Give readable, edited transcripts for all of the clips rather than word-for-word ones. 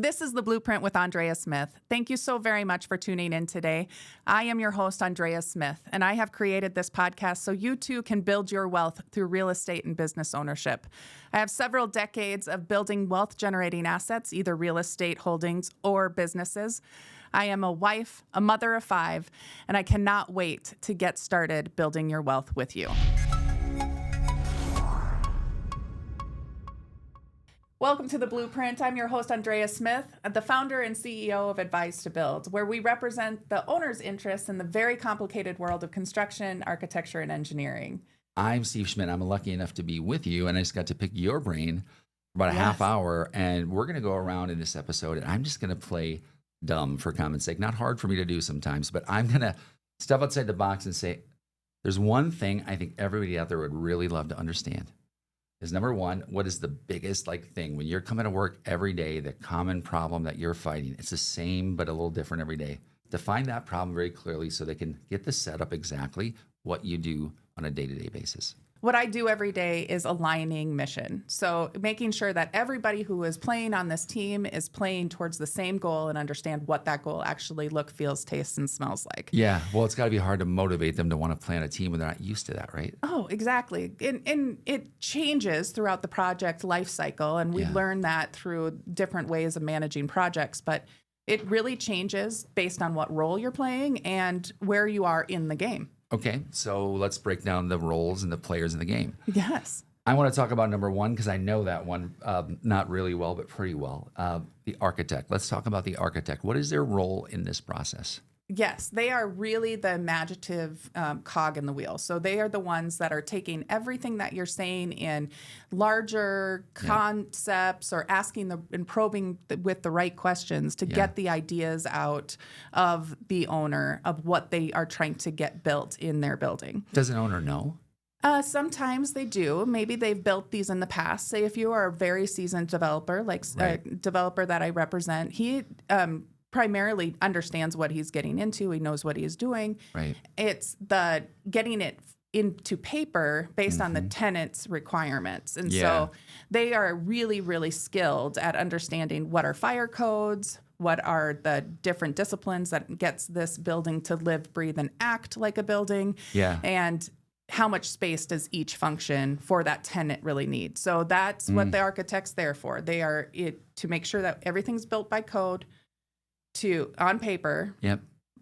This is The Blueprint with Andrea Smith. Thank you so very much for tuning in today. I am your host, Andrea Smith, and I have created this podcast so you too can build your wealth through real estate and business ownership. I have several decades of building wealth-generating assets, either real estate holdings or businesses. I am a wife, a mother of 5, and I cannot wait to get started building your wealth with you. Welcome to The Blueprint. I'm your host, Andrea Smith, the founder and CEO of Advise to Build, where we represent the owner's interests in the very complicated world of construction, architecture, and engineering. I'm Steve Schmidt. I'm lucky enough to be with you, and I just got to pick your brain for about a half hour, and we're going to go around in this episode, and I'm just going to play dumb for common sake. Not hard for me to do sometimes, but I'm going to step outside the box and say, there's one thing I think everybody out there would really love to understand. Is number one, what is the biggest thing when you're coming to work every day, the common problem that you're fighting? It's the same, but a little different every day. Define that problem very clearly so they can get the setup exactly what you do on a day-to-day basis. What I do every day is aligning mission. So making sure that everybody who is playing on this team is playing towards the same goal and understand what that goal actually feels, tastes, and smells like. Yeah, well, it's got to be hard to motivate them to want to play on a team when they're not used to that, right? Oh, exactly. And it changes throughout the project life cycle, and we learn that through different ways of managing projects, but it really changes based on what role you're playing and where you are in the game. Okay, so let's break down the roles and the players in the game. Yes. I want to talk about number one because I know that one not really well, but pretty well. The architect. Let's talk about the architect. What is their role in this process? Yes, they are really the imaginative cog in the wheel. So they are the ones that are taking everything that you're saying in larger concepts or asking and probing with the right questions to get the ideas out of the owner of what they are trying to get built in their building. Does an owner know? Sometimes they do. Maybe they've built these in the past. Say if you are a very seasoned developer, like a developer that I represent, he primarily understands what he's getting into. He knows what he's doing. Right. It's the getting it into paper based on the tenant's requirements. And so they are really, really skilled at understanding what are fire codes, what are the different disciplines that gets this building to live, breathe, and act like a building. Yeah. And how much space does each function for that tenant really need? So that's what the architect's there for. They are to make sure that everything's built by code, on paper,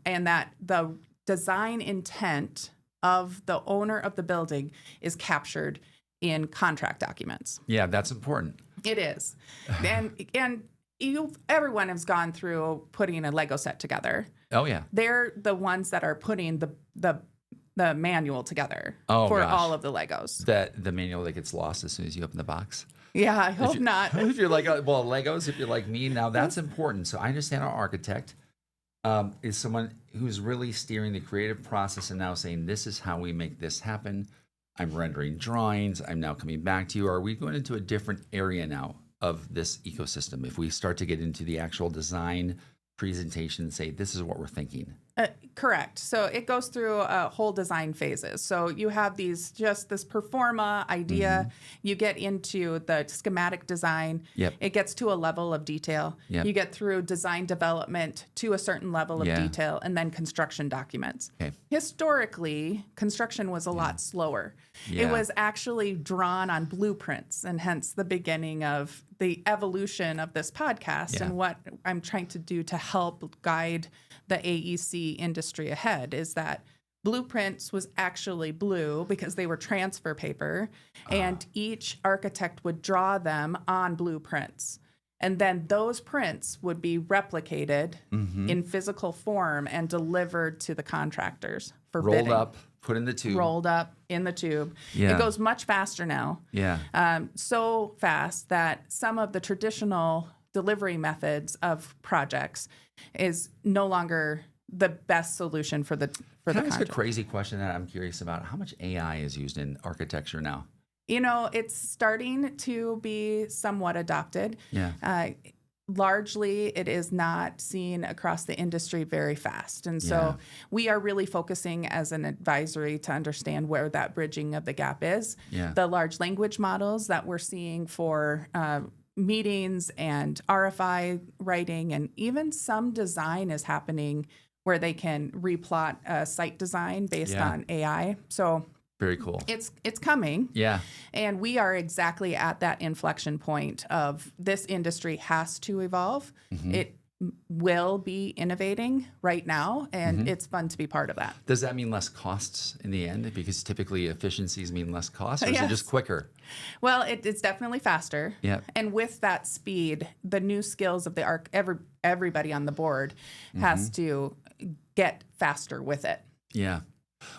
and that the design intent of the owner of the building is captured in contract documents. Yeah, that's important. It is. and everyone has gone through putting a Lego set together. Oh, yeah. They're the ones that are putting the manual together for all of the Legos. The manual that gets lost as soon as you open the box. Yeah, I hope not. If you're like, Legos, if you're like me, now that's important. So I understand our architect is someone who's really steering the creative process and now saying, this is how we make this happen. I'm rendering drawings. I'm now coming back to you. Are we going into a different area now of this ecosystem? If we start to get into the actual design presentation and say, this is what we're thinking. Correct. So it goes through whole design phases. So you have this pro forma idea. You get into the schematic design. It gets to a level of detail. You get through design development to a certain level of detail, and then construction documents. Historically, construction was a lot slower. It was actually drawn on blueprints, and hence the beginning of the evolution of this podcast and what I'm trying to do to help guide the AEC industry ahead is that blueprints was actually blue because they were transfer paper, and each architect would draw them on blueprints. And then those prints would be replicated in physical form and delivered to the contractors for bidding. Rolled up, put in the tube. Rolled up in the tube. It goes much faster now. So fast that some of the traditional delivery methods of projects is no longer the best solution for the Can I ask a crazy question that I'm curious about? How much AI is used in architecture now? You know, it's starting to be somewhat adopted. Largely, it is not seen across the industry very fast. And so we are really focusing as an advisory to understand where that bridging of the gap is. The large language models that we're seeing for meetings and RFI writing, and even some design is happening where they can replot a site design based on AI. So very cool. It's coming. Yeah. And we are exactly at that inflection point of this industry has to evolve. It will be innovating right now, and it's fun to be part of that. Does that mean less costs in the end? Because typically efficiencies mean less costs, or is it just quicker? Well, it's definitely faster. Yeah. And with that speed, the new skills of the everybody on the board has to get faster with it. Yeah.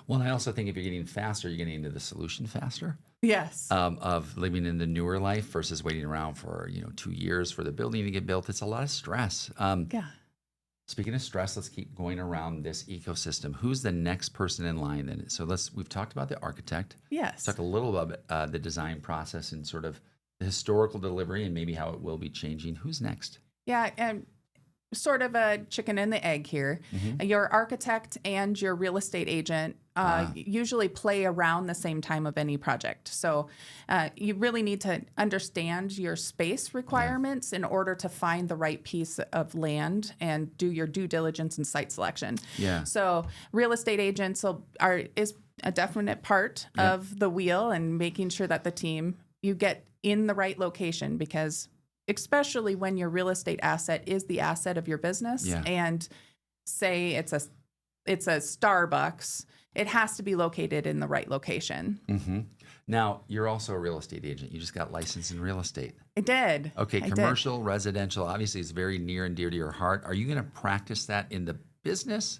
Well, and I also think if you're getting faster, you're getting into the solution faster. Yes. Of living in the newer life versus waiting around for 2 years for the building to get built. It's a lot of stress. Speaking of stress, let's keep going around this ecosystem. Who's the next person in line then? So we've talked about the architect. Yes. Talked a little about the design process and sort of the historical delivery and maybe how it will be changing. Who's next? Yeah, and sort of a chicken and the egg here. Your architect and your real estate agent usually play around the same time of any project. So you really need to understand your space requirements in order to find the right piece of land and do your due diligence and site selection. Yeah. So real estate agents is a definite part of the wheel, and making sure that the team, you get in the right location, because especially when your real estate asset is the asset of your business, and say it's a Starbucks, it has to be located in the right location. Now, you're also a real estate agent. You just got licensed in real estate. I did. Okay, commercial, residential, obviously is very near and dear to your heart. Are you going to practice that in the business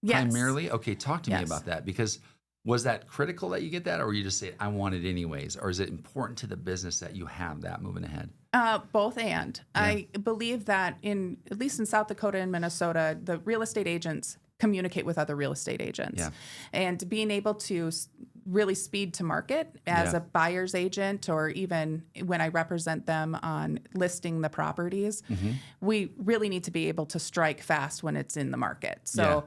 primarily? Okay, talk to me about that, because was that critical that you get that, or you just say, I want it anyways? Or is it important to the business that you have that moving ahead? Both and. I believe that at least in South Dakota and Minnesota, the real estate agents communicate with other real estate agents. And being able to really speed to market as a buyer's agent, or even when I represent them on listing the properties, we really need to be able to strike fast when it's in the market. So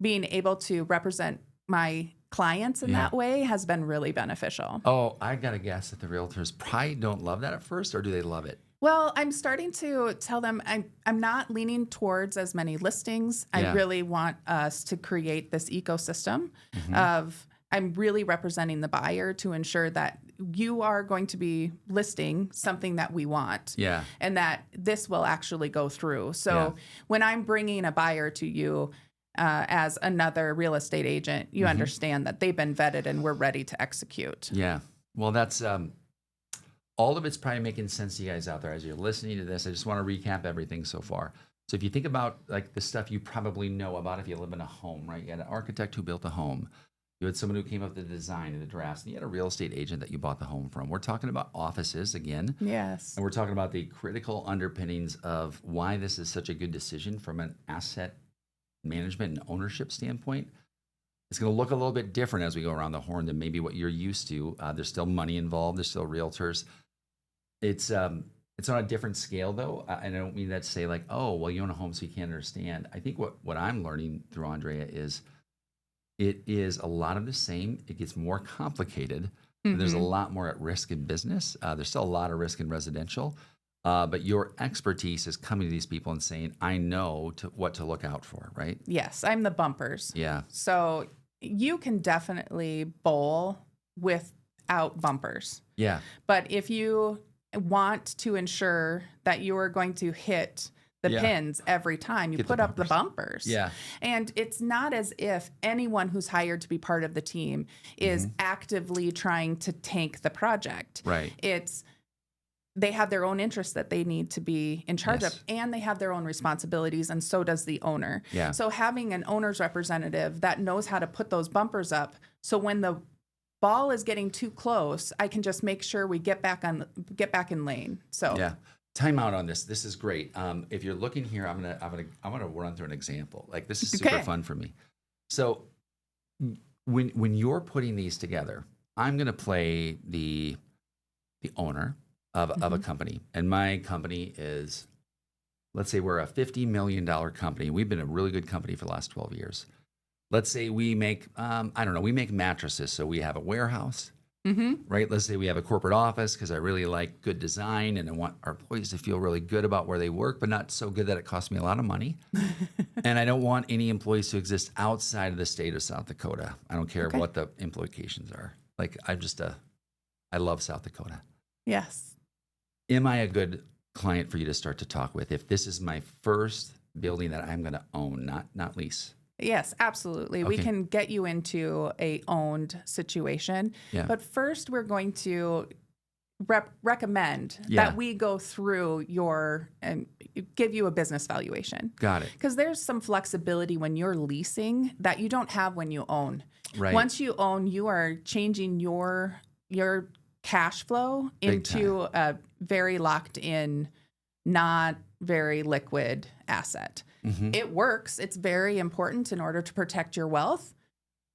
being able to represent my clients in that way has been really beneficial. Oh, I got to guess that the realtors probably don't love that at first, or do they love it? Well, I'm starting to tell them I'm not leaning towards as many listings. I really want us to create this ecosystem of, I'm really representing the buyer to ensure that you are going to be listing something that we want, and that this will actually go through. So when I'm bringing a buyer to you, as another real estate agent, you understand that they've been vetted and we're ready to execute. Yeah. Well, that's all of it's probably making sense to you guys out there as you're listening to this. I just want to recap everything so far. So if you think about like the stuff you probably know about if you live in a home, right? You had an architect who built a home. You had someone who came up with the design and the drafts, and you had a real estate agent that you bought the home from. We're talking about offices again. Yes. And we're talking about the critical underpinnings of why this is such a good decision from an asset management and ownership standpoint. It's going to look a little bit different as we go around the horn than maybe what you're used to. There's still money involved. There's still realtors. It's on a different scale, though. And I don't mean that to say like, oh, well, you own a home, so you can't understand. I think what I'm learning through Andrea is it is a lot of the same. It gets more complicated. And there's a lot more at risk in business. There's still a lot of risk in residential. But your expertise is coming to these people and saying, I know what to look out for, right? Yes, I'm the bumpers. Yeah. So you can definitely bowl without bumpers. Yeah. But if you want to ensure that you are going to hit the pins every time, you put up the bumpers. Yeah. And it's not as if anyone who's hired to be part of the team is actively trying to tank the project. Right. They have their own interests that they need to be in charge of, and they have their own responsibilities, and so does the owner. Yeah. So having an owner's representative that knows how to put those bumpers up, so when the ball is getting too close, I can just make sure we get back in lane. So yeah. Time out on this. This is great. If you're looking here, I'm gonna run through an example. Like this is super fun for me. So when you're putting these together, I'm gonna play the owner of a company, and my company is, let's say we're a $50 million company. We've been a really good company for the last 12 years. Let's say we make, we make mattresses. So we have a warehouse, right? Let's say we have a corporate office because I really like good design and I want our employees to feel really good about where they work, but not so good that it costs me a lot of money. And I don't want any employees to exist outside of the state of South Dakota. I don't care what the implications are. Like I love South Dakota. Yes. Am I a good client for you to start to talk with if this is my first building that I'm going to own, not lease? Yes, absolutely. We can get you into a owned situation. Yeah. But first, we're going to recommend that we go through and give you a business valuation. Got it. Because there's some flexibility when you're leasing that you don't have when you own. Right. Once you own, you are changing your cash flow into a very locked in, not very liquid asset. It works. It's very important in order to protect your wealth,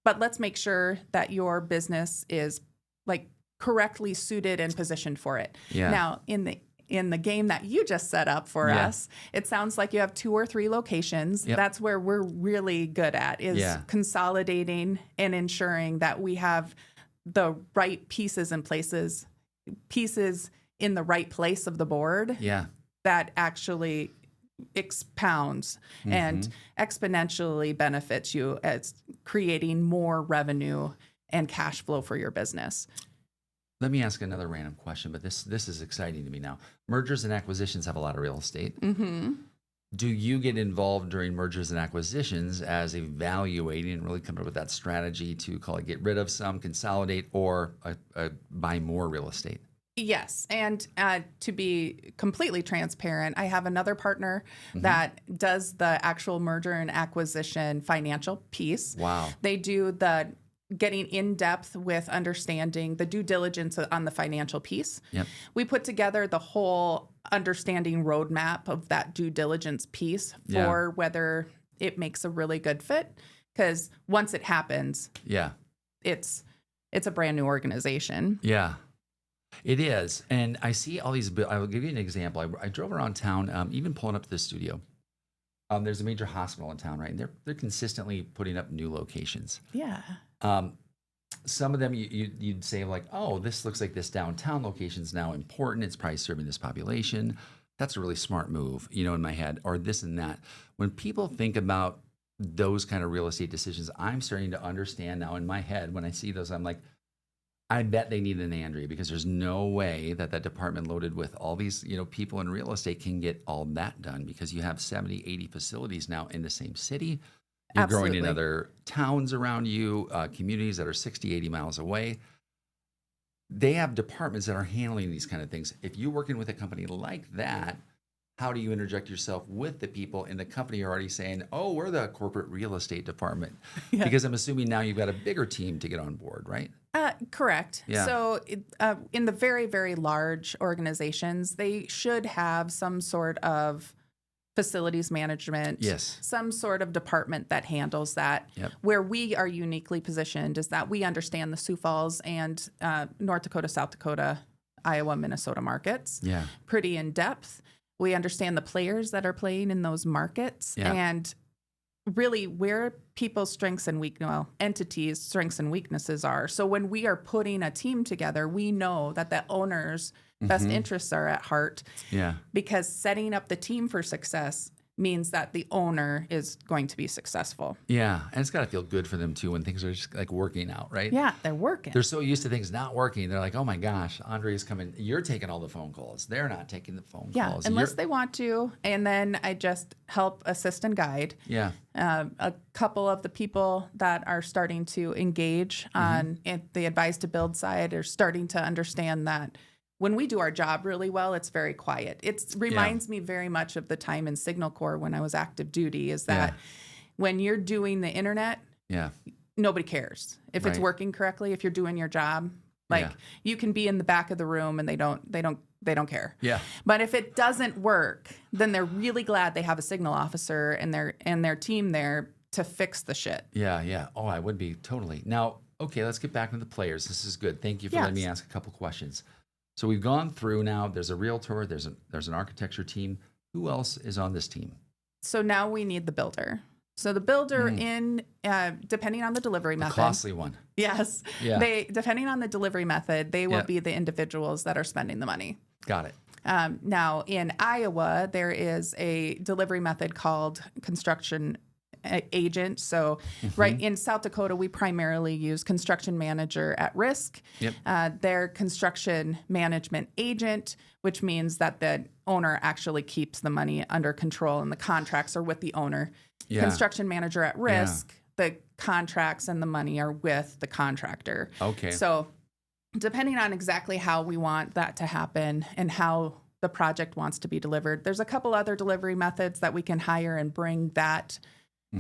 but let's make sure that your business is like correctly suited and positioned for it. Yeah. Now, in the game that you just set up for us, it sounds like you have 2 or 3 locations. Yep. That's where we're really good at is consolidating and ensuring that we have the right pieces in the right place of the board. Yeah. That actually expounds and exponentially benefits you as creating more revenue and cash flow for your business. Let me ask another random question, but this is exciting to me now. Mergers and acquisitions have a lot of real estate. Do you get involved during mergers and acquisitions as evaluating and really come up with that strategy to call it get rid of some, consolidate, or buy more real estate? Yes. And to be completely transparent, I have another partner that does the actual merger and acquisition financial piece. Wow. They do the getting in depth with understanding the due diligence on the financial piece. Yep. We put together the whole understanding roadmap of that due diligence piece for whether it makes a really good fit. Because once it happens, it's a brand new organization. Yeah. It is. And I see all these, I will give you an example. I drove around town, even pulling up to the studio. There's a major hospital in town, right? And they're consistently putting up new locations. Yeah. Some of them you'd say like, oh, this looks like this downtown location is now important. It's probably serving this population. That's a really smart move, in my head, or this and that. When people think about those kind of real estate decisions, I'm starting to understand now in my head, when I see those, I'm like, I bet they need an Andrea because there's no way that department loaded with all these, people in real estate can get all that done because you have 70, 80 facilities now in the same city. You're growing in other towns around you, communities that are 60, 80 miles away. They have departments that are handling these kind of things. If you're working with a company like that, how do you interject yourself with the people in the company who are already saying, oh, we're the corporate real estate department? Because I'm assuming now you've got a bigger team to get on board, right? Correct. Yeah. So in the very, very large organizations, they should have some sort of facilities management, some sort of department that handles that. Yep. Where we are uniquely positioned is that we understand the Sioux Falls and North Dakota, South Dakota, Iowa, Minnesota markets pretty in depth. We understand the players that are playing in those markets and really where people's strengths and entities' strengths and weaknesses are. So when we are putting a team together, we know that the owner's best interests are at heart. Yeah. Because setting up the team for success means that the owner is going to be successful. Yeah. And it's got to feel good for them too when things are just like working out, right? Yeah, they're working. They're so used to things not working. They're like, oh my gosh, Andrea's coming. You're taking all the phone calls. They're not taking the phone calls. Unless they want to. And then I just help assist and guide. Yeah. A couple of the people that are starting to engage on the advise to build side are starting to understand that when we do our job really well, it's very quiet. It reminds me very much of the time in Signal Corps when I was active duty, is that when you're doing the internet, nobody cares if it's working correctly, if you're doing your job. You can be in the back of the room and they don't care. Yeah. But if it doesn't work, then they're really glad they have a signal officer and their team there to fix the shit. Yeah, yeah. Oh, I would be totally. Now, okay, let's get back to the players. This is good. Thank you for letting me ask a couple questions. So we've gone through now. There's a realtor. There's an architecture team. Who else is on this team? So now we need the builder. So the builder depending on the delivery method. Costly one. Yes. Yeah. Depending on the delivery method, they will be the individuals that are spending the money. Got it. Now, in Iowa, there is a delivery method called construction agent. So right in South Dakota, we primarily use construction manager at risk. Yep. Their construction management agent, which means that the owner actually keeps the money under control and the contracts are with the owner. Yeah. Construction manager at risk, the contracts and the money are with the contractor. Okay. So depending on exactly how we want that to happen and how the project wants to be delivered, there's a couple other delivery methods that we can hire and bring that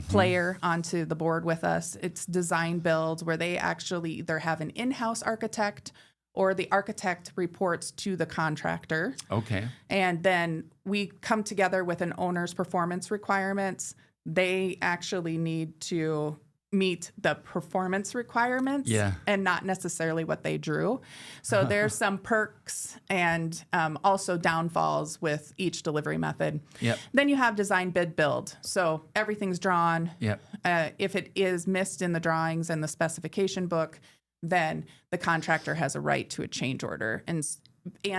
player onto the board with us. It's design build, where they actually either have an in-house architect or the architect reports to the contractor. Okay. And then we come together with an owner's performance requirements. They actually need to meet the performance requirements and not necessarily what they drew. So there's some perks and also downfalls with each delivery method. Yep. Then you have design bid build. So everything's drawn. Yep. If it is missed in the drawings and the specification book, then the contractor has a right to a change order. And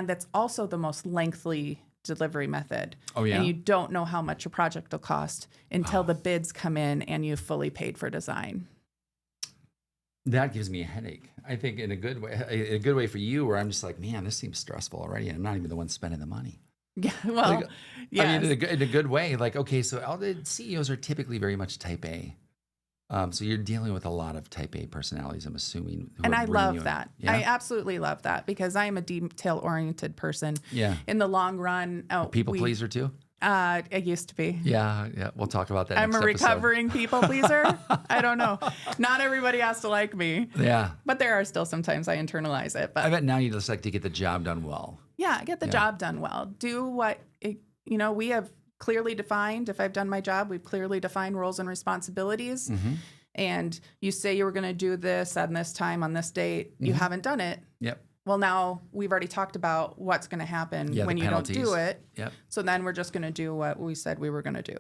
that's also the most lengthy delivery method. Oh, yeah? And you don't know how much your project will cost until the bids come in and you've fully paid for design. That gives me a headache. I think in a good way for you, where I'm just like, man, this seems stressful already, and I'm not even the one spending the money. Yeah, well, like, yes. I mean, in a good way. Like, okay, so all the CEOs are typically very much type A. So you're dealing with a lot of type A personalities, I'm assuming. And I love that. Yeah? I absolutely love that because I am a detail-oriented person. Yeah. In the long run. People pleaser too? I used to be. Yeah. We'll talk about that I'm next a episode. recovering people pleaser. I don't know. Not everybody has to like me. Yeah. But there are still sometimes I internalize it. But I bet now you just like to get the job done well. Yeah, get the job done well. Do what, we have clearly defined. If I've done my job, we've clearly defined roles and responsibilities. And you say you were going to do this on this time on this date. You haven't done it. Yep. Well, now we've already talked about what's going to happen when you don't do it. Yep. So then we're just going to do what we said we were going to do.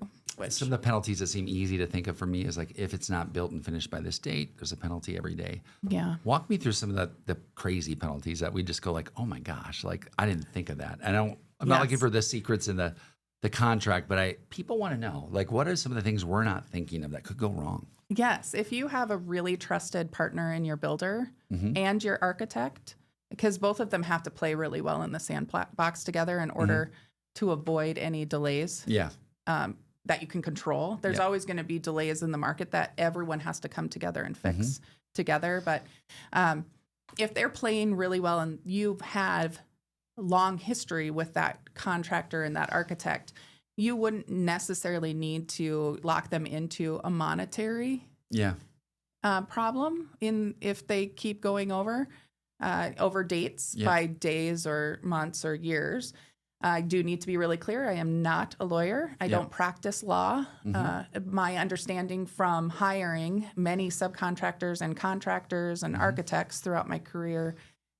Some of the penalties that seem easy to think of for me is like, if it's not built and finished by this date, there's a penalty every day. Yeah. Walk me through some of the crazy penalties that we just go like, oh my gosh, like I didn't think of that. And I'm not looking for the secrets in the contract, but people want to know, like, what are some of the things we're not thinking of that could go wrong? Yes. If you have a really trusted partner in your builder and your architect, because both of them have to play really well in the sandbox together in order to avoid any delays that you can control. There's always going to be delays in the market that everyone has to come together and fix together. But if they're playing really well and you have long history with that contractor and that architect, you wouldn't necessarily need to lock them into a monetary problem if they keep going over dates by days or months or years. I do need to be really clear. I am not a lawyer. I don't practice law. My understanding from hiring many subcontractors and contractors and architects throughout my career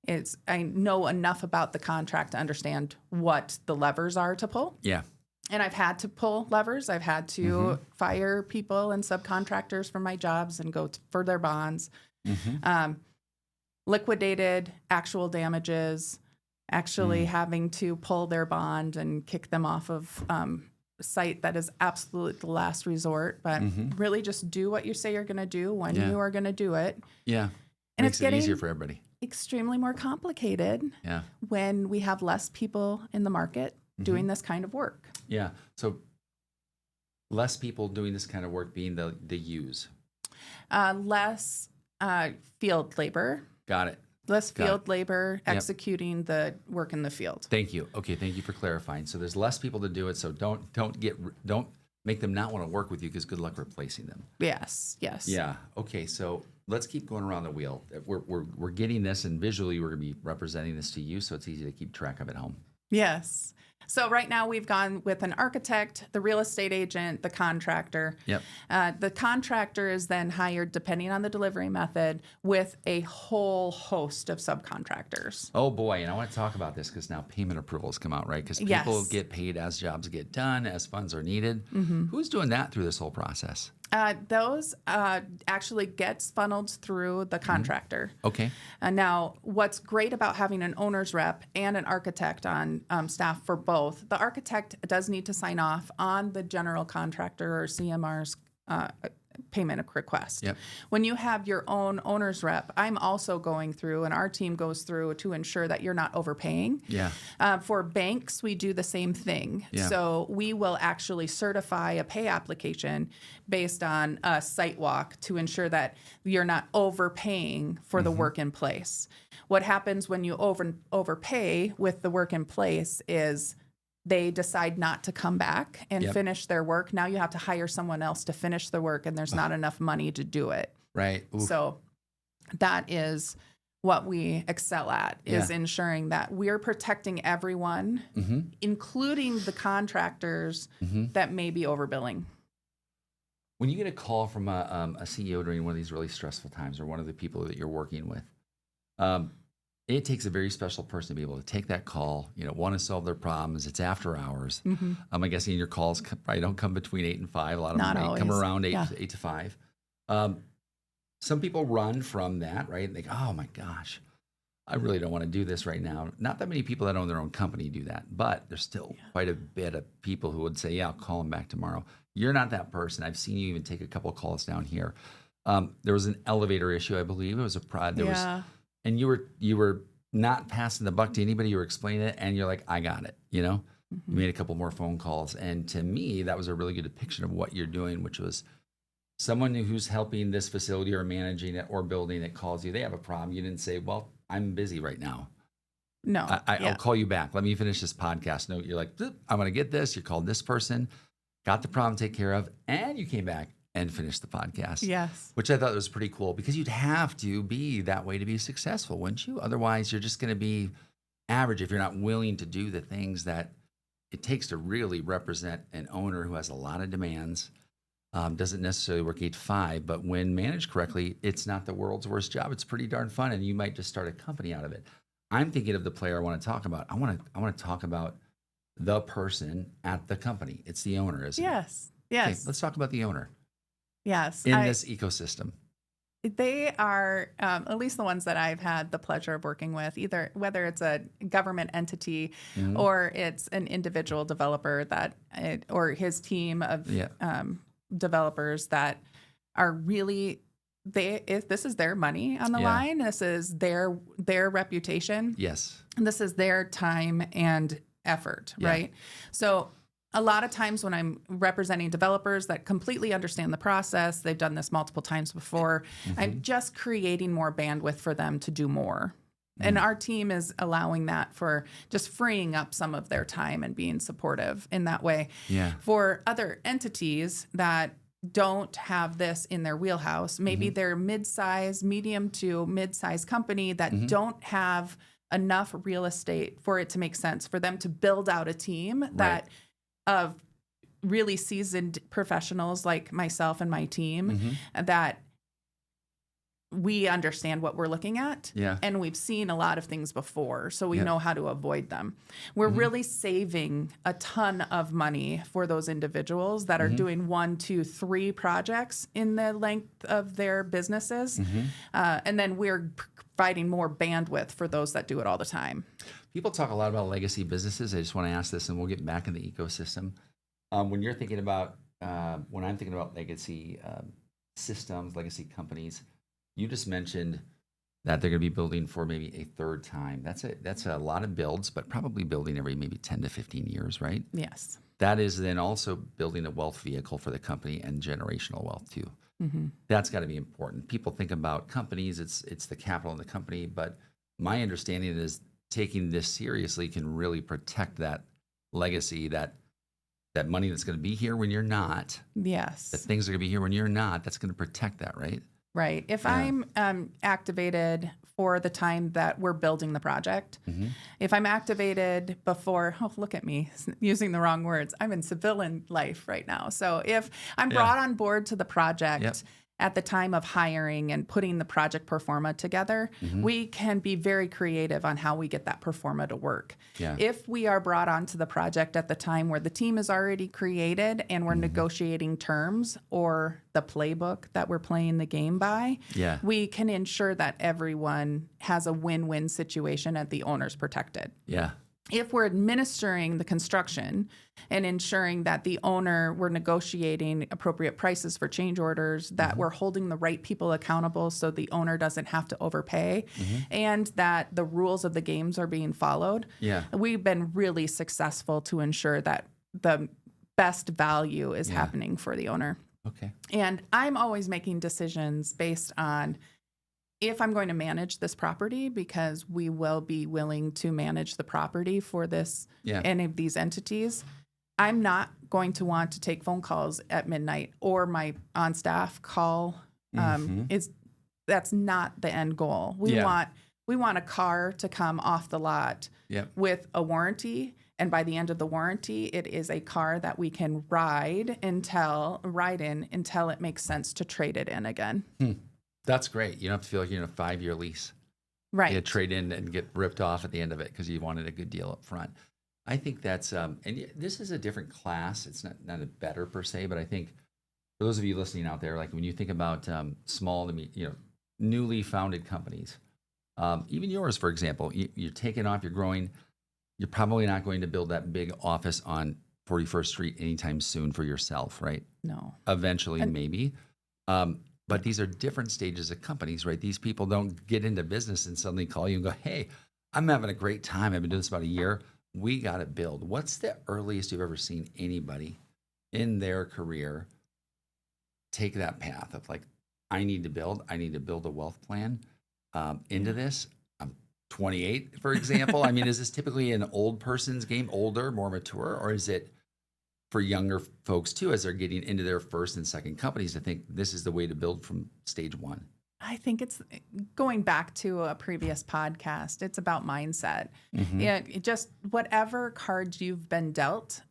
is I know enough about the contract to understand what the levers are to pull. Yeah. And I've had to pull levers. I've had to fire people and subcontractors from my jobs and go for their bonds. Liquidated actual damages, actually having to pull their bond and kick them off of a site that is absolutely the last resort. But really just do what you say you're going to do when you are going to do it. Yeah. And Makes it's getting it easier for everybody. Extremely more complicated when we have less people in the market doing this kind of work. Yeah. So less people doing this kind of work being the use. Less field labor. Got it. Less field labor executing the work in the field. Thank you. Okay, thank you for clarifying. So there's less people to do it. So don't make them not want to work with you because good luck replacing them. Yes. Yeah. Okay. So let's keep going around the wheel. We're getting this, and visually we're going to be representing this to you, so it's easy to keep track of at home. Yes. So right now we've gone with an architect, the real estate agent, the contractor. Yep. The contractor is then hired, depending on the delivery method, with a whole host of subcontractors. Oh boy, and I want to talk about this because now payment approvals come out, right? Because people get paid as jobs get done, as funds are needed. Who's doing that through this whole process? Those actually gets funneled through the contractor. Okay. Now, what's great about having an owner's rep and an architect on staff for both, the architect does need to sign off on the general contractor or CMR's payment request. Yep. When you have your own owner's rep, I'm also going through, and our team goes through to ensure that you're not overpaying. Yeah. For banks, we do the same thing. Yeah. So we will actually certify a pay application based on a site walk to ensure that you're not overpaying for the work in place. What happens when you overpay with the work in place is they decide not to come back and finish their work. Now you have to hire someone else to finish the work, and there's not enough money to do it. Right. Oof. So that is what we excel at, is ensuring that we're protecting everyone, including the contractors that may be overbilling. When you get a call from a CEO during one of these really stressful times, or one of the people that you're working with, it takes a very special person to be able to take that call, want to solve their problems. It's after hours. I'm guessing your calls probably don't come between 8 and 5. A lot of them might come around 8 to 5. Some people run from that, right? They go, oh my gosh, I really don't want to do this right now. Not that many people that own their own company do that, but there's still quite a bit of people who would say, yeah, I'll call them back tomorrow. You're not that person. I've seen you even take a couple of calls down here. There was an elevator issue, I believe. It was and you were not passing the buck to anybody. You were explaining it, and you're like, I got it. You made a couple more phone calls, and to me, that was a really good depiction of what you're doing, which was someone who's helping this facility or managing it or building it calls you. They have a problem. You didn't say, well, I'm busy right now. No, I'll call you back. Let me finish this podcast. No, you're like, I'm going to get this. You called this person, got the problem taken care of, and you came back and finish the podcast. Yes. Which I thought was pretty cool, because you'd have to be that way to be successful, wouldn't you? Otherwise, you're just going to be average if you're not willing to do the things that it takes to really represent an owner who has a lot of demands, doesn't necessarily work 8 to 5, but when managed correctly, it's not the world's worst job. It's pretty darn fun, and you might just start a company out of it. I'm thinking of the player I want to talk about. I want to talk about the person at the company. It's the owner, isn't it? Yes. Okay, let's talk about the owner. Yes. In this ecosystem. They are, at least the ones that I've had the pleasure of working with, whether it's a government entity or it's an individual developer or his team of developers that are really, if this is their money on the line, this is their reputation. Yes. And this is their time and effort, right? So a lot of times when I'm representing developers that completely understand the process, they've done this multiple times before, I'm just creating more bandwidth for them to do more. And our team is allowing that, for just freeing up some of their time and being supportive in that way. Yeah. For other entities that don't have this in their wheelhouse, maybe they're medium to mid-size company that don't have enough real estate for it to make sense for them to build out a team that of really seasoned professionals like myself and my team that we understand what we're looking at, and we've seen a lot of things before, so we know how to avoid them. We're really saving a ton of money for those individuals that are doing 1, 2, 3 projects in the length of their businesses, and then we're providing more bandwidth for those that do it all the time. People talk a lot about legacy businesses. I just want to ask this, and we'll get back in the ecosystem. When you're thinking about, when I'm thinking about legacy systems, legacy companies, you just mentioned that they're going to be building for maybe a third time. That's a lot of builds, but probably building every maybe 10 to 15 years, right? Yes. That is then also building a wealth vehicle for the company and generational wealth too. That's got to be important. People think about companies, it's the capital in the company, but my understanding is taking this seriously can really protect that legacy, that money that's going to be here when you're not. Yes. The things that are going to be here when you're not, that's going to protect that, right? Right. If I'm activated for the time that we're building the project, if I'm activated before, look at me using the wrong words. I'm in civilian life right now. So if I'm brought on board to the project at the time of hiring and putting the project performa together, we can be very creative on how we get that performa to work. Yeah. If we are brought onto the project at the time where the team is already created and we're negotiating terms or the playbook that we're playing the game by, we can ensure that everyone has a win-win situation and the owner's protected. Yeah. If we're administering the construction and ensuring that the owner, we're negotiating appropriate prices for change orders, that we're holding the right people accountable so the owner doesn't have to overpay, and that the rules of the games are being followed, we've been really successful to ensure that the best value is happening for the owner. Okay. And I'm always making decisions based on if I'm going to manage this property, because we will be willing to manage the property for this, any of these entities. I'm not going to want to take phone calls at midnight or my on staff call. That's not the end goal. We want a car to come off the lot with a warranty. And by the end of the warranty, it is a car that we can ride in until it makes sense to trade it in again. That's great. You don't have to feel like you're in a 5-year lease. Right. You trade in and get ripped off at the end of it because you wanted a good deal up front. I think that's, and this is a different class. It's not a better per se, but I think for those of you listening out there, like when you think about small to newly founded companies, even yours, for example, you're taking off, you're growing, you're probably not going to build that big office on 41st Street anytime soon for yourself, right? No. Eventually, maybe. But these are different stages of companies, right? These people don't get into business and suddenly call you and go, hey, I'm having a great time. I've been doing this about a year. We got to build. What's the earliest you've ever seen anybody in their career take that path of like, I need to build a wealth plan into this? I'm 28, for example. I mean, is this typically an old person's game, older, more mature, or is it for younger folks too, as they're getting into their first and second companies? I think this is the way to build from stage one. I think it's going back to a previous podcast. It's about mindset. Just whatever cards you've been dealt,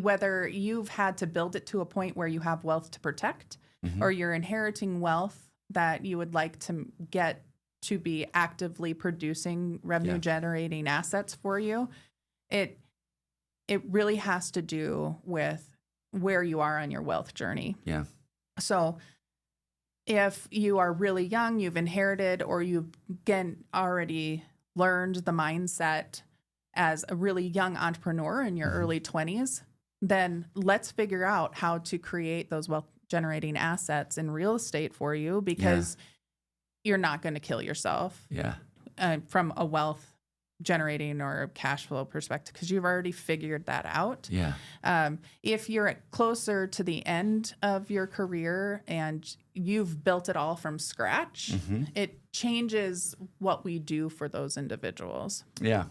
whether you've had to build it to a point where you have wealth to protect, or you're inheriting wealth that you would like to get to be actively producing revenue generating assets for you. It really has to do with where you are on your wealth journey. Yeah. So if you are really young, you've inherited, or you've already learned the mindset as a really young entrepreneur in your early 20s, then let's figure out how to create those wealth generating assets in real estate for you, because you're not going to kill yourself from a wealth generating or cash flow perspective, because you've already figured that out. If you're closer to the end of your career and you've built it all from scratch, it changes what we do for those individuals. Yeah,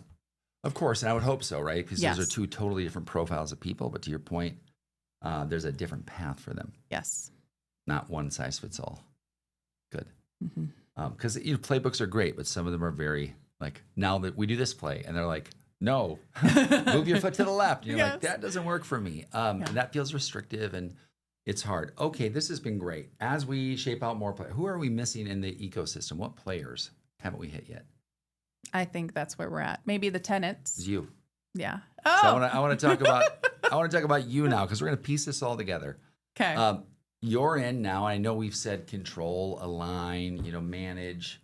of course. And I would hope so, right? Because those are two totally different profiles of people. But to your point, there's a different path for them. Yes. Not one size fits all. Good. Because playbooks are great, but some of them are very like, now that we do this play, and they're like, no, move your foot to the left. And you're like, that doesn't work for me. And that feels restrictive and it's hard. Okay, this has been great. As we shape out more play, who are we missing in the ecosystem? What players haven't we hit yet? I think that's where we're at. Maybe the tenants. It's you. Yeah. Oh. So I want to talk about you now, because we're going to piece this all together. Okay. You're in now. I know we've said control, align, manage.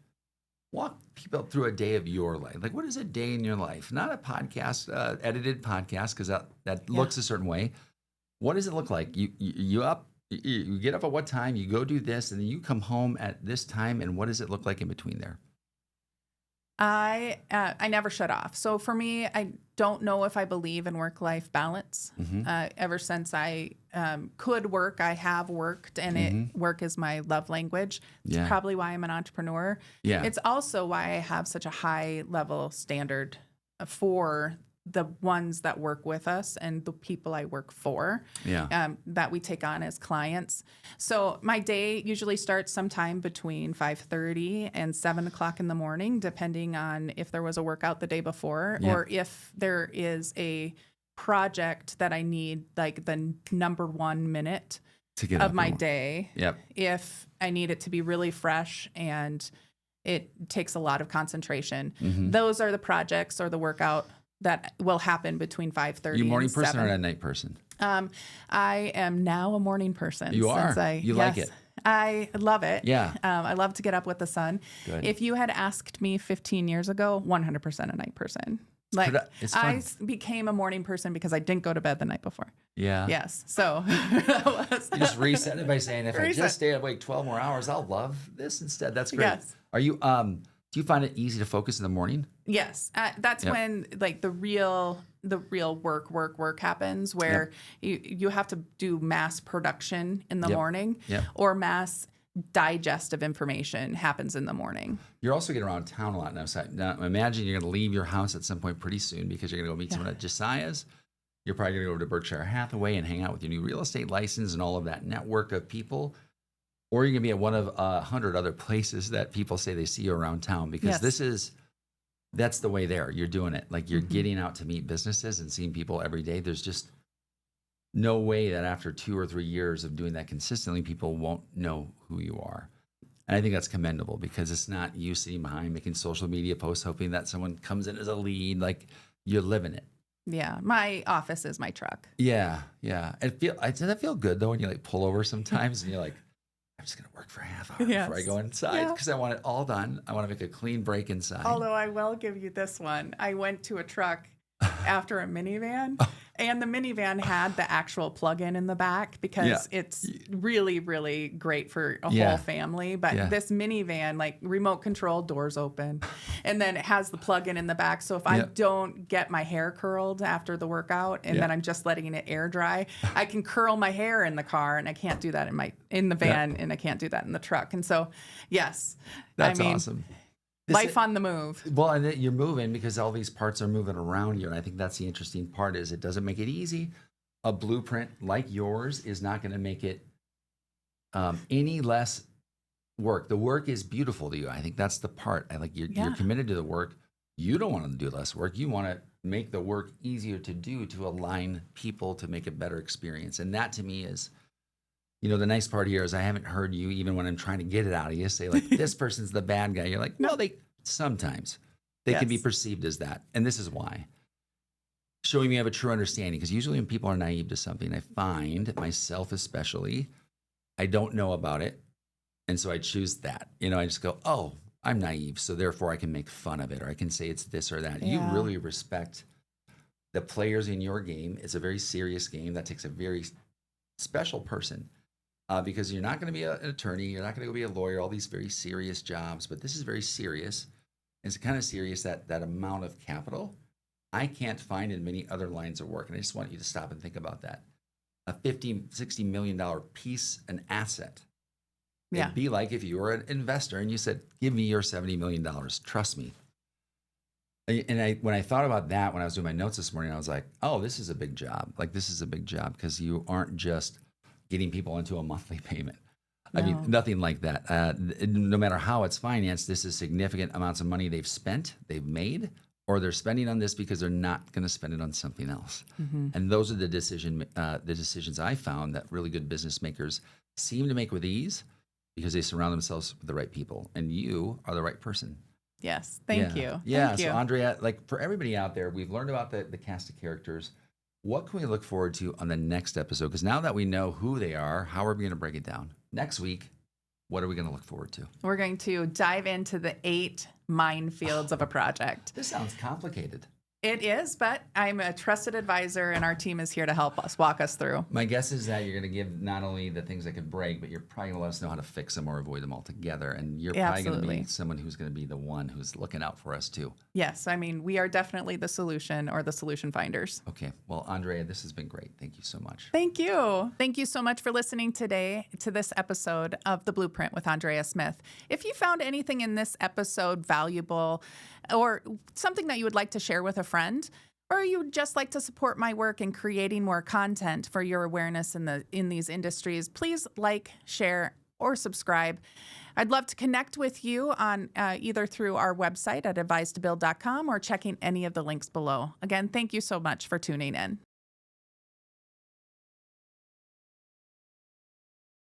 Walk people through a day of your life. Like, what is a day in your life? Not a podcast, edited podcast, because that looks a certain way. What does it look like? You get up at what time? You go do this, and then you come home at this time. And what does it look like in between there? I never shut off. So for me, I don't know if I believe in work-life balance. Ever since I could work, I have worked, and work is my love language. It's probably why I'm an entrepreneur. It's also why I have such a high level standard for the ones that work with us and the people I work for, that we take on as clients. So my day usually starts sometime between 5:30 and 7 o'clock in the morning, depending on if there was a workout the day before, or if there is a project that I need like the number 1 minute of my day. Yep. If I need it to be really fresh and it takes a lot of concentration, those are the projects or the workout that will happen between 5:30 You morning and person 7. or a night person? I am now a morning person. You are? Like it? I love it. Yeah. I love to get up with the sun. Good. If you had asked me 15 years ago, 100% a night person. Like, it's fun. I became a morning person because I didn't go to bed the night before. Yeah. Yes. So You just reset it by saying, if I just stay awake 12 more hours, I'll love this instead. That's great. Yes. Are you, do you find it easy to focus in the morning? Yes. That's when like the real work happens, where you have to do mass production in the morning, or mass digestive information happens in the morning. You're also getting around town a lot now. So now imagine you're going to leave your house at some point pretty soon because you're going to go meet someone at Josiah's. You're probably going to go over to Berkshire Hathaway and hang out with your new real estate license and all of that network of people. Or you're going to be at one of 100 other places that people say they see you around town, because that's the way there. You're doing it. Like, you're getting out to meet businesses and seeing people every day. There's just no way that after 2 or 3 years of doing that consistently, people won't know who you are. And I think that's commendable, because it's not you sitting behind making social media posts hoping that someone comes in as a lead. Like, you're living it. Yeah. My office is my truck. Yeah. Yeah. Does that feel good though when you like pull over sometimes and you're like, I'm just going to work for a half hour before I go inside because I want it all done. I want to make a clean break inside. Although I will give you this one. I went to a truck after a minivan, and the minivan had the actual plug-in in the back, because it's really, really great for a whole family. But this minivan, like, remote control, doors open, and then it has the plug-in in the back. So if I don't get my hair curled after the workout, and then I'm just letting it air dry, I can curl my hair in the car, and I can't do that in the van, and I can't do that in the truck. And so, yes, that's awesome. Life on the move. Well, and you're moving because all these parts are moving around you. And I think that's the interesting part, is it doesn't make it easy. A blueprint like yours is not going to make it any less work. The work is beautiful to you. I think that's the part. You're committed to the work. You don't want to do less work. You want to make the work easier to do, to align people, to make a better experience. And that to me is, the nice part here is I haven't heard you, even when I'm trying to get it out of you, say like, this person's the bad guy. You're like, no, sometimes they can be perceived as that. And this is why. Showing me you have a true understanding, because usually when people are naive to something, I find myself especially, I don't know about it. And so I choose that. I just go, oh, I'm naive, so therefore I can make fun of it, or I can say it's this or that. Yeah. You really respect the players in your game. It's a very serious game that takes a very special person. Because you're not going to be an attorney, you're not going to go be a lawyer, all these very serious jobs, but this is very serious. It's kind of serious, that amount of capital I can't find in many other lines of work. And I just want you to stop and think about that. A $50-60 million piece, an asset. Yeah. It'd be like if you were an investor and you said, give me your $70 million, trust me. And when I thought about that, when I was doing my notes this morning, I was like, oh, this is a big job. Like, this is a big job, because you aren't just getting people into a monthly payment. No. I mean, nothing like that. No matter how it's financed, this is significant amounts of money they've made, or they're spending on this because they're not going to spend it on something else. Mm-hmm. And those are the decisions I found that really good business makers seem to make with ease, because they surround themselves with the right people, and you are the right person. Yes. Thank you. Yeah. Thank you. So Andrea, like, for everybody out there, we've learned about the cast of characters. What can we look forward to on the next episode? Because now that we know who they are, how are we going to break it down? Next week, what are we going to look forward to? We're going to dive into the 8 minefields of a project. This sounds complicated. It is, but I'm a trusted advisor, and our team is here to help us, walk us through. My guess is that you're going to give not only the things that could break, but you're probably going to let us know how to fix them or avoid them altogether. And you're probably going to be someone who's going to be the one who's looking out for us too. Yes. I mean, we are definitely the solution, or the solution finders. Okay. Well, Andrea, this has been great. Thank you so much. Thank you. Thank you so much for listening today to this episode of The Blueprint with Andrea Smith. If you found anything in this episode valuable, or something that you would like to share with a friend, or you would just like to support my work in creating more content for your awareness in these industries, please like, share, or subscribe. I'd love to connect with you on either through our website at advisetobuild.com or checking any of the links below. Again, thank you so much for tuning in.